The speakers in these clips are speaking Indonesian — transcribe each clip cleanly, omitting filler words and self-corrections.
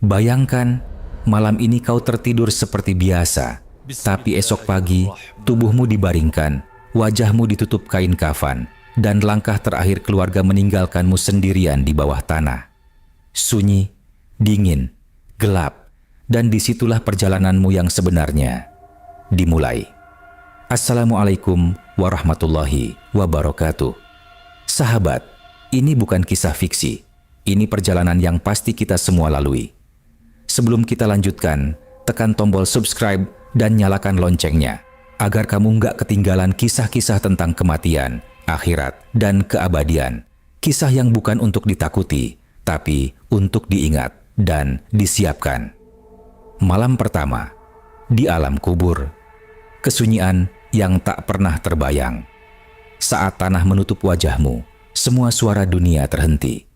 Bayangkan, malam ini kau tertidur seperti biasa, tapi esok pagi tubuhmu dibaringkan, wajahmu ditutup kain kafan, dan langkah terakhir keluarga meninggalkanmu sendirian di bawah tanah. Sunyi, dingin, gelap, dan disitulah perjalananmu yang sebenarnya dimulai. Assalamualaikum warahmatullahi wabarakatuh. Sahabat, ini bukan kisah fiksi. Ini perjalanan yang pasti kita semua lalui. Sebelum kita lanjutkan, tekan tombol subscribe dan nyalakan loncengnya, agar kamu nggak ketinggalan kisah-kisah tentang kematian, akhirat, dan keabadian. Kisah yang bukan untuk ditakuti, tapi untuk diingat dan disiapkan. Malam pertama, di alam kubur. Kesunyian yang tak pernah terbayang. Saat tanah menutup wajahmu, semua suara dunia terhenti.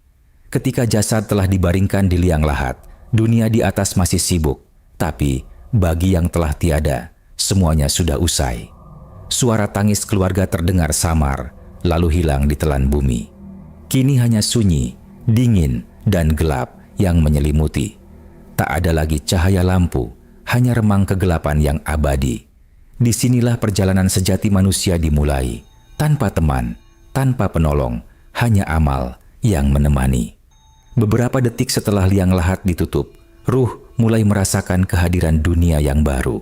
Ketika jasad telah dibaringkan di liang lahat, dunia di atas masih sibuk, tapi bagi yang telah tiada, semuanya sudah usai. Suara tangis keluarga terdengar samar, lalu hilang di telan bumi. Kini hanya sunyi, dingin, dan gelap yang menyelimuti. Tak ada lagi cahaya lampu, hanya remang kegelapan yang abadi. Disinilah perjalanan sejati manusia dimulai, tanpa teman, tanpa penolong, hanya amal yang menemani. Beberapa detik setelah liang lahat ditutup, ruh mulai merasakan kehadiran dunia yang baru.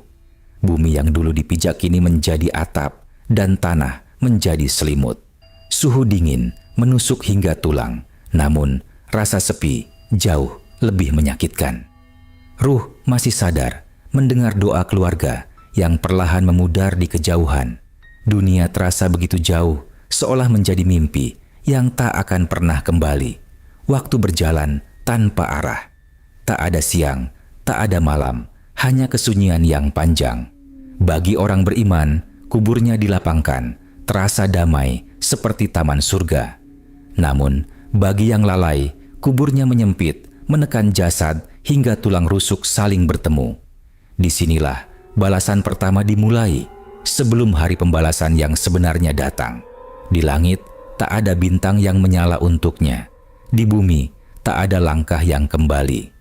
Bumi yang dulu dipijak kini menjadi atap, dan tanah menjadi selimut. Suhu dingin menusuk hingga tulang, namun rasa sepi jauh lebih menyakitkan. Ruh masih sadar mendengar doa keluarga yang perlahan memudar di kejauhan. Dunia terasa begitu jauh, seolah menjadi mimpi yang tak akan pernah kembali. Waktu berjalan tanpa arah. Tak ada siang, tak ada malam, hanya kesunyian yang panjang. Bagi orang beriman, kuburnya dilapangkan, terasa damai seperti taman surga. Namun, bagi yang lalai, kuburnya menyempit, menekan jasad hingga tulang rusuk saling bertemu. Disinilah balasan pertama dimulai, sebelum hari pembalasan yang sebenarnya datang. Di langit, tak ada bintang yang menyala untuknya. Di bumi, tak ada langkah yang kembali.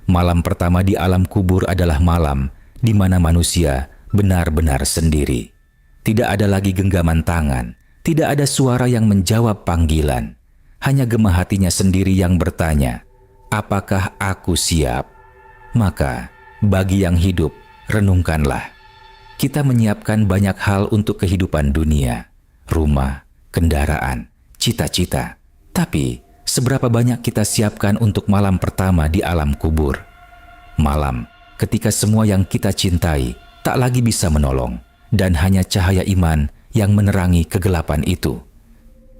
Malam pertama di alam kubur adalah malam di mana manusia benar-benar sendiri. Tidak ada lagi genggaman tangan, tidak ada suara yang menjawab panggilan. Hanya gema hatinya sendiri yang bertanya, apakah aku siap? Maka, bagi yang hidup, renungkanlah. Kita menyiapkan banyak hal untuk kehidupan dunia, rumah, kendaraan, cita-cita. Tapi, seberapa banyak kita siapkan untuk malam pertama di alam kubur? Malam ketika semua yang kita cintai tak lagi bisa menolong, dan hanya cahaya iman yang menerangi kegelapan itu.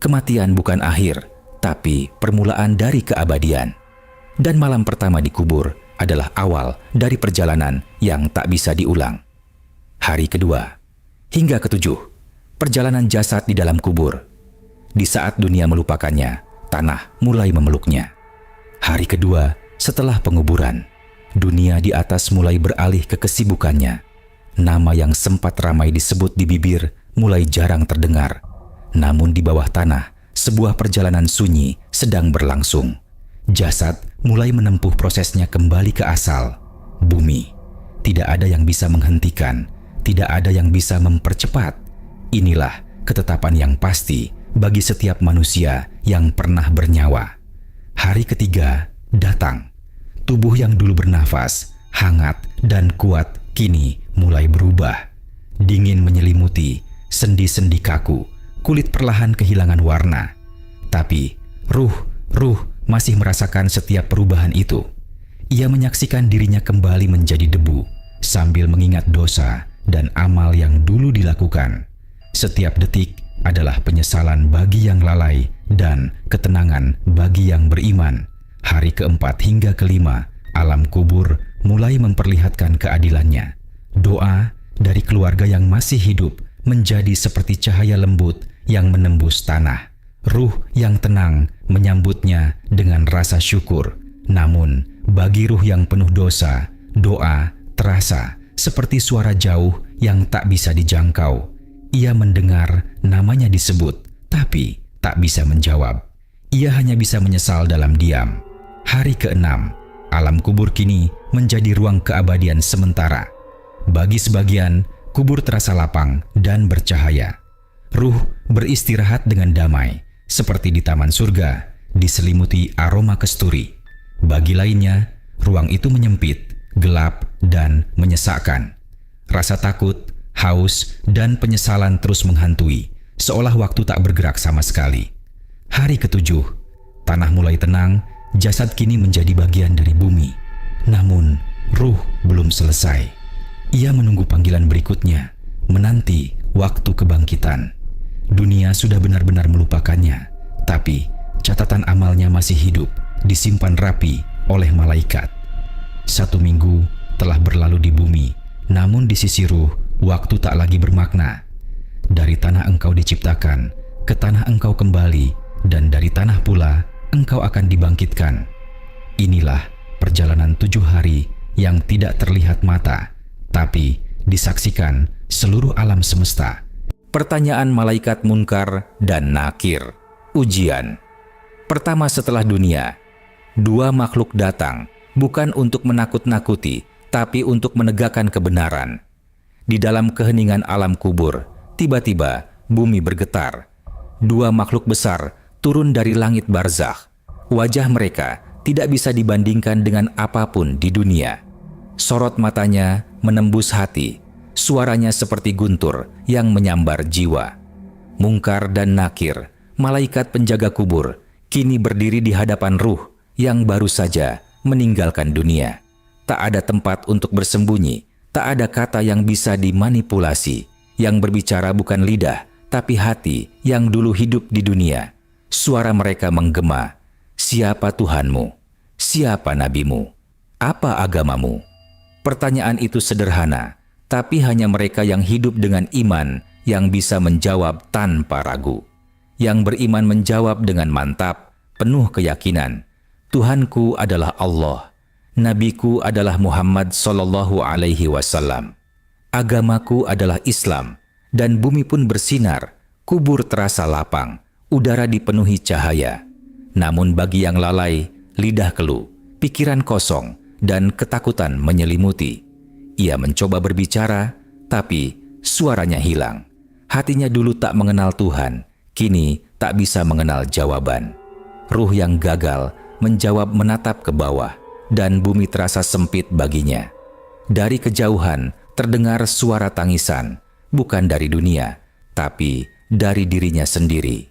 Kematian bukan akhir, tapi permulaan dari keabadian. Dan malam pertama di kubur adalah awal dari perjalanan yang tak bisa diulang. Hari kedua hingga ketujuh, perjalanan jasad di dalam kubur. Di saat dunia melupakannya, tanah mulai memeluknya. Hari kedua setelah penguburan, dunia di atas mulai beralih ke kesibukannya. Nama yang sempat ramai disebut di bibir mulai jarang terdengar. Namun di bawah tanah, sebuah perjalanan sunyi sedang berlangsung. Jasad mulai menempuh prosesnya kembali ke asal, bumi. Tidak ada yang bisa menghentikan, tidak ada yang bisa mempercepat. Inilah ketetapan yang pasti bagi setiap manusia yang pernah bernyawa. Hari ketiga datang. Tubuh yang dulu bernafas, hangat dan kuat kini mulai berubah. Dingin menyelimuti, sendi-sendi kaku, kulit perlahan kehilangan warna. Tapi ruh masih merasakan setiap perubahan itu. Ia menyaksikan dirinya kembali menjadi debu, sambil mengingat dosa dan amal yang dulu dilakukan. Setiap detik adalah penyesalan bagi yang lalai dan ketenangan bagi yang beriman. Hari keempat hingga kelima, alam kubur mulai memperlihatkan keadilannya. Doa dari keluarga yang masih hidup menjadi seperti cahaya lembut yang menembus tanah. Ruh yang tenang menyambutnya dengan rasa syukur. Namun, bagi ruh yang penuh dosa, doa terasa seperti suara jauh yang tak bisa dijangkau. Ia mendengar namanya disebut, tapi tak bisa menjawab. Ia hanya bisa menyesal dalam diam. Hari keenam, Alam kubur kini menjadi ruang keabadian sementara. Bagi sebagian, kubur terasa lapang dan bercahaya. Ruh beristirahat dengan damai, seperti di taman surga, diselimuti aroma kesturi. Bagi lainnya, ruang itu menyempit, gelap, dan menyesakkan. Rasa takut, haus, dan penyesalan terus menghantui, seolah waktu tak bergerak sama sekali. Hari ketujuh, tanah mulai tenang, jasad kini menjadi bagian dari bumi. Namun, ruh belum selesai. Ia menunggu panggilan berikutnya, menanti waktu kebangkitan. Dunia sudah benar-benar melupakannya, tapi catatan amalnya masih hidup, disimpan rapi oleh malaikat. 1 minggu telah berlalu di bumi, namun di sisi ruh, waktu tak lagi bermakna. Dari tanah engkau diciptakan, ke tanah engkau kembali, dan dari tanah pula engkau akan dibangkitkan. Inilah perjalanan 7 hari yang tidak terlihat mata, tapi disaksikan seluruh alam semesta. Pertanyaan malaikat Munkar dan Nakir. Ujian. Pertama setelah dunia, 2 makhluk datang, bukan untuk menakut-nakuti, tapi untuk menegakkan kebenaran. Di dalam keheningan alam kubur, tiba-tiba bumi bergetar. 2 makhluk besar turun dari langit barzakh. Wajah mereka tidak bisa dibandingkan dengan apapun di dunia. Sorot matanya menembus hati, suaranya seperti guntur yang menyambar jiwa. Munkar dan Nakir, malaikat penjaga kubur, kini berdiri di hadapan ruh yang baru saja meninggalkan dunia. Tak ada tempat untuk bersembunyi, tak ada kata yang bisa dimanipulasi. Yang berbicara bukan lidah, tapi hati yang dulu hidup di dunia. Suara mereka menggema, "Siapa Tuhanmu? Siapa nabimu? Apa agamamu?" Pertanyaan itu sederhana, tapi hanya mereka yang hidup dengan iman yang bisa menjawab tanpa ragu. Yang beriman menjawab dengan mantap, penuh keyakinan, "Tuhanku adalah Allah, nabiku adalah Muhammad sallallahu alaihi wasallam. Agamaku adalah Islam," dan bumi pun bersinar, kubur terasa lapang, udara dipenuhi cahaya. Namun bagi yang lalai, lidah keluh, pikiran kosong, dan ketakutan menyelimuti. Ia mencoba berbicara, tapi suaranya hilang. Hatinya dulu tak mengenal Tuhan, kini tak bisa mengenal jawaban. Ruh yang gagal menjawab menatap ke bawah, dan bumi terasa sempit baginya. Dari kejauhan terdengar suara tangisan, bukan dari dunia, tapi dari dirinya sendiri.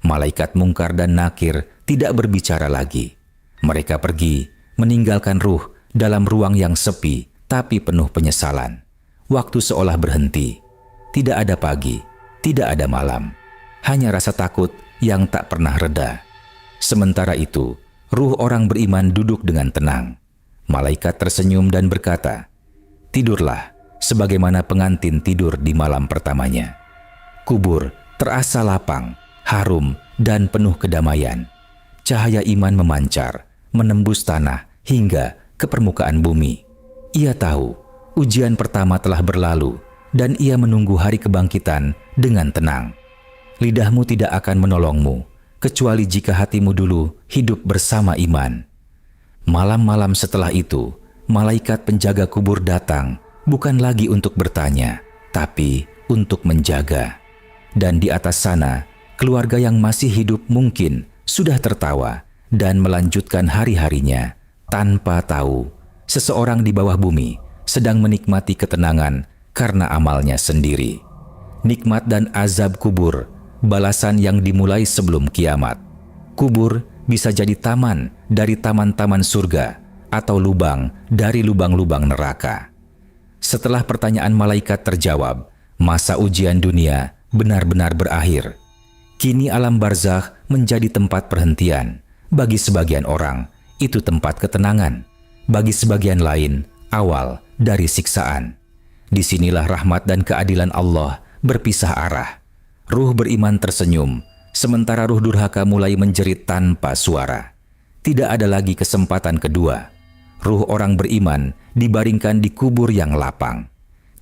Malaikat Munkar dan Nakir tidak berbicara lagi. Mereka pergi, meninggalkan ruh dalam ruang yang sepi tapi penuh penyesalan. Waktu seolah berhenti. Tidak ada pagi, tidak ada malam. Hanya rasa takut yang tak pernah reda. Sementara itu, ruh orang beriman duduk dengan tenang. Malaikat tersenyum dan berkata, "Tidurlah sebagaimana pengantin tidur di malam pertamanya." Kubur terasa lapang, harum, dan penuh kedamaian. Cahaya iman memancar, menembus tanah hingga ke permukaan bumi. Ia tahu ujian pertama telah berlalu dan ia menunggu hari kebangkitan dengan tenang. Lidahmu tidak akan menolongmu, kecuali jika hatimu dulu hidup bersama iman. Malam-malam setelah itu, malaikat penjaga kubur datang, bukan lagi untuk bertanya, tapi untuk menjaga. Dan di atas sana, keluarga yang masih hidup mungkin sudah tertawa dan melanjutkan hari-harinya tanpa tahu seseorang di bawah bumi sedang menikmati ketenangan karena amalnya sendiri. Nikmat dan azab kubur, balasan yang dimulai sebelum kiamat. Kubur bisa jadi taman dari taman-taman surga atau lubang dari lubang-lubang neraka. Setelah pertanyaan malaikat terjawab, masa ujian dunia benar-benar berakhir. Kini alam barzakh menjadi tempat perhentian. Bagi sebagian orang, itu tempat ketenangan. Bagi sebagian lain, awal dari siksaan. Disinilah rahmat dan keadilan Allah berpisah arah. Ruh beriman tersenyum, sementara ruh durhaka mulai menjerit tanpa suara. Tidak ada lagi kesempatan kedua. Ruh orang beriman dibaringkan di kubur yang lapang.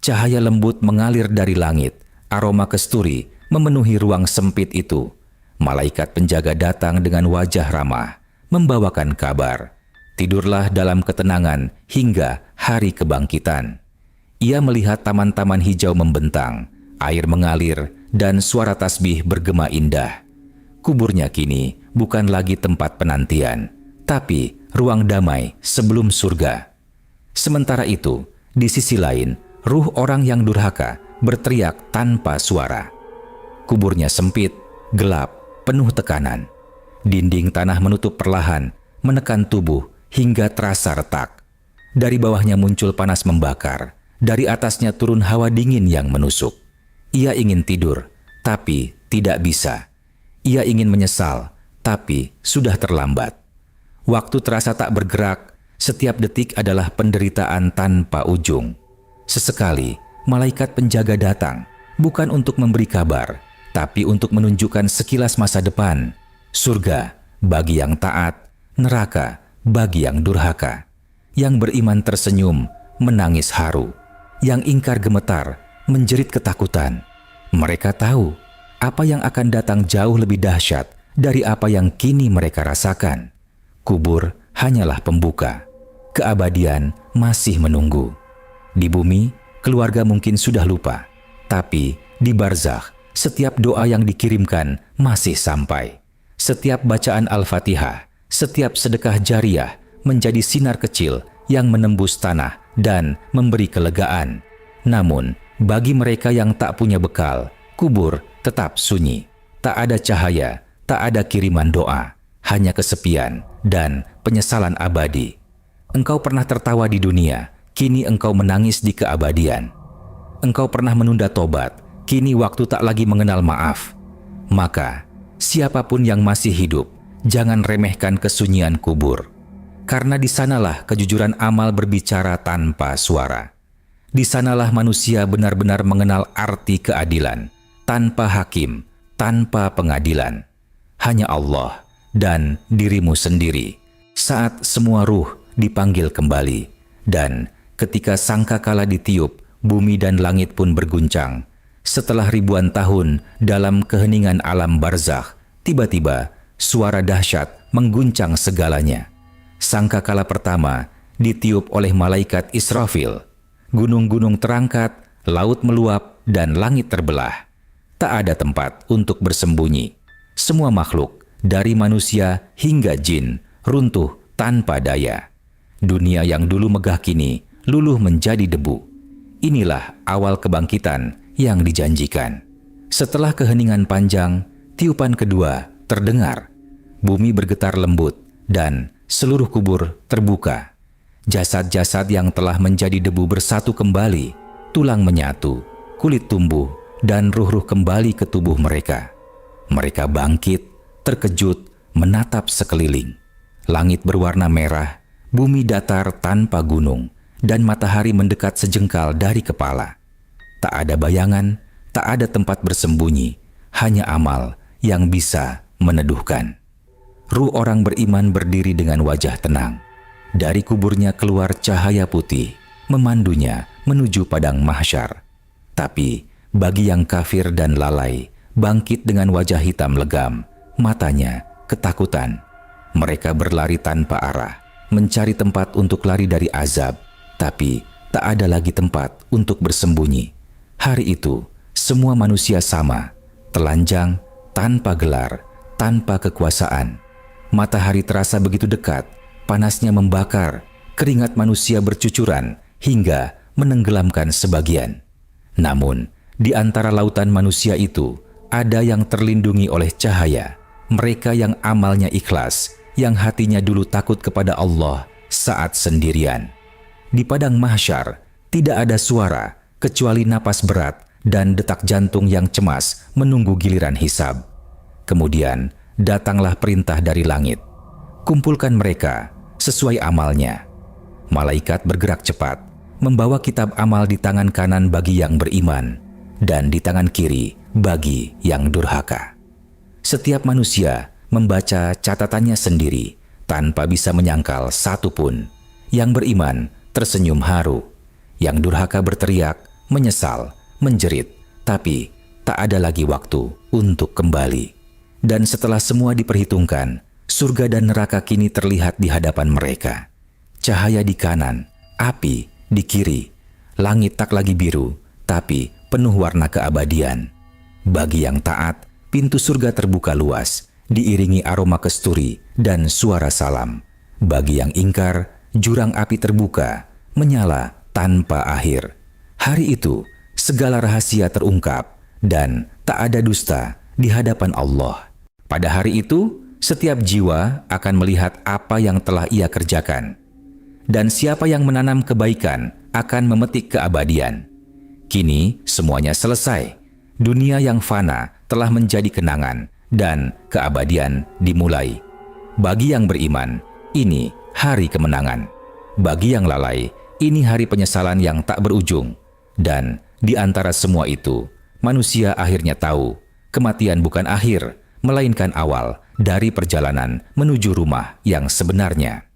Cahaya lembut mengalir dari langit, aroma kesturi memenuhi ruang sempit itu. Malaikat penjaga datang dengan wajah ramah, membawakan kabar. Tidurlah dalam ketenangan hingga hari kebangkitan. Ia melihat taman-taman hijau membentang, air mengalir, dan suara tasbih bergema indah. Kuburnya kini bukan lagi tempat penantian, tapi ruang damai sebelum surga. Sementara itu, di sisi lain, ruh orang yang durhaka berteriak tanpa suara. Kuburnya sempit, gelap, penuh tekanan. Dinding tanah menutup perlahan, menekan tubuh hingga terasa retak. Dari bawahnya muncul panas membakar, dari atasnya turun hawa dingin yang menusuk. Ia ingin tidur, tapi tidak bisa. Ia ingin menyesal, tapi sudah terlambat. Waktu terasa tak bergerak, setiap detik adalah penderitaan tanpa ujung. Sesekali, malaikat penjaga datang, bukan untuk memberi kabar, tapi untuk menunjukkan sekilas masa depan. Surga bagi yang taat, neraka bagi yang durhaka. Yang beriman tersenyum, menangis haru. Yang ingkar gemetar, menjerit ketakutan. Mereka tahu apa yang akan datang jauh lebih dahsyat dari apa yang kini mereka rasakan. Kubur hanyalah pembuka. Keabadian masih menunggu. Di bumi, keluarga mungkin sudah lupa. Tapi di barzakh, setiap doa yang dikirimkan masih sampai. Setiap bacaan Al-Fatihah, setiap sedekah jariyah menjadi sinar kecil yang menembus tanah dan memberi kelegaan. Namun, bagi mereka yang tak punya bekal, kubur tetap sunyi. Tak ada cahaya, tak ada kiriman doa, hanya kesepian dan penyesalan abadi. Engkau pernah tertawa di dunia, kini engkau menangis di keabadian. Engkau pernah menunda tobat, kini waktu tak lagi mengenal maaf. Maka, siapapun yang masih hidup, jangan remehkan kesunyian kubur. Karena di sanalah kejujuran amal berbicara tanpa suara. Di sanalah manusia benar-benar mengenal arti keadilan, tanpa hakim, tanpa pengadilan. Hanya Allah dan dirimu sendiri. Saat semua ruh dipanggil kembali, dan ketika sangkakala ditiup, bumi dan langit pun berguncang. Setelah ribuan tahun dalam keheningan alam barzakh, tiba-tiba suara dahsyat mengguncang segalanya. Sangkakala pertama ditiup oleh malaikat Israfil. Gunung-gunung terangkat, laut meluap, dan langit terbelah. Tak ada tempat untuk bersembunyi. Semua makhluk, dari manusia hingga jin, runtuh tanpa daya. Dunia yang dulu megah kini luluh menjadi debu. Inilah awal kebangkitan yang dijanjikan. Setelah keheningan panjang, tiupan kedua terdengar. Bumi bergetar lembut dan seluruh kubur terbuka. Jasad-jasad yang telah menjadi debu bersatu kembali, tulang menyatu, kulit tumbuh, dan ruh-ruh kembali ke tubuh mereka. Mereka bangkit, terkejut, menatap sekeliling. Langit berwarna merah, bumi datar tanpa gunung, dan matahari mendekat sejengkal dari kepala. Tak ada bayangan, tak ada tempat bersembunyi, hanya amal yang bisa meneduhkan. Ruh orang beriman berdiri dengan wajah tenang. Dari kuburnya keluar cahaya putih, memandunya menuju padang mahsyar. Tapi bagi yang kafir dan lalai, bangkit dengan wajah hitam legam, matanya ketakutan. Mereka berlari tanpa arah, mencari tempat untuk lari dari azab, tapi tak ada lagi tempat untuk bersembunyi. Hari itu, semua manusia sama, telanjang, tanpa gelar, tanpa kekuasaan. Matahari terasa begitu dekat, panasnya membakar, keringat manusia bercucuran hingga menenggelamkan sebagian. Namun, di antara lautan manusia itu, ada yang terlindungi oleh cahaya. Mereka yang amalnya ikhlas, yang hatinya dulu takut kepada Allah saat sendirian. Di padang mahsyar, tidak ada suara kecuali napas berat dan detak jantung yang cemas menunggu giliran hisab. Kemudian, datanglah perintah dari langit. Kumpulkan mereka sesuai amalnya. Malaikat bergerak cepat, membawa kitab amal di tangan kanan bagi yang beriman, dan di tangan kiri bagi yang durhaka. Setiap manusia membaca catatannya sendiri, tanpa bisa menyangkal satu pun. Yang beriman tersenyum haru, yang durhaka berteriak, menyesal, menjerit, tapi tak ada lagi waktu untuk kembali. Dan setelah semua diperhitungkan, surga dan neraka kini terlihat di hadapan mereka. cahaya di kanan, api di kiri. Langit tak lagi biru, tapi penuh warna keabadian. Bagi yang taat, pintu surga terbuka luas, diiringi aroma kesturi dan suara salam. Bagi yang ingkar, jurang api terbuka, menyala tanpa akhir. Hari itu, segala rahasia terungkap dan tak ada dusta di hadapan Allah. Pada hari itu, setiap jiwa akan melihat apa yang telah ia kerjakan. Dan siapa yang menanam kebaikan akan memetik keabadian. Kini semuanya selesai. Dunia yang fana telah menjadi kenangan dan keabadian dimulai. Bagi yang beriman, ini hari kemenangan. Bagi yang lalai, ini hari penyesalan yang tak berujung. Dan di antara semua itu, manusia akhirnya tahu, kematian bukan akhir, melainkan awal dari perjalanan menuju rumah yang sebenarnya.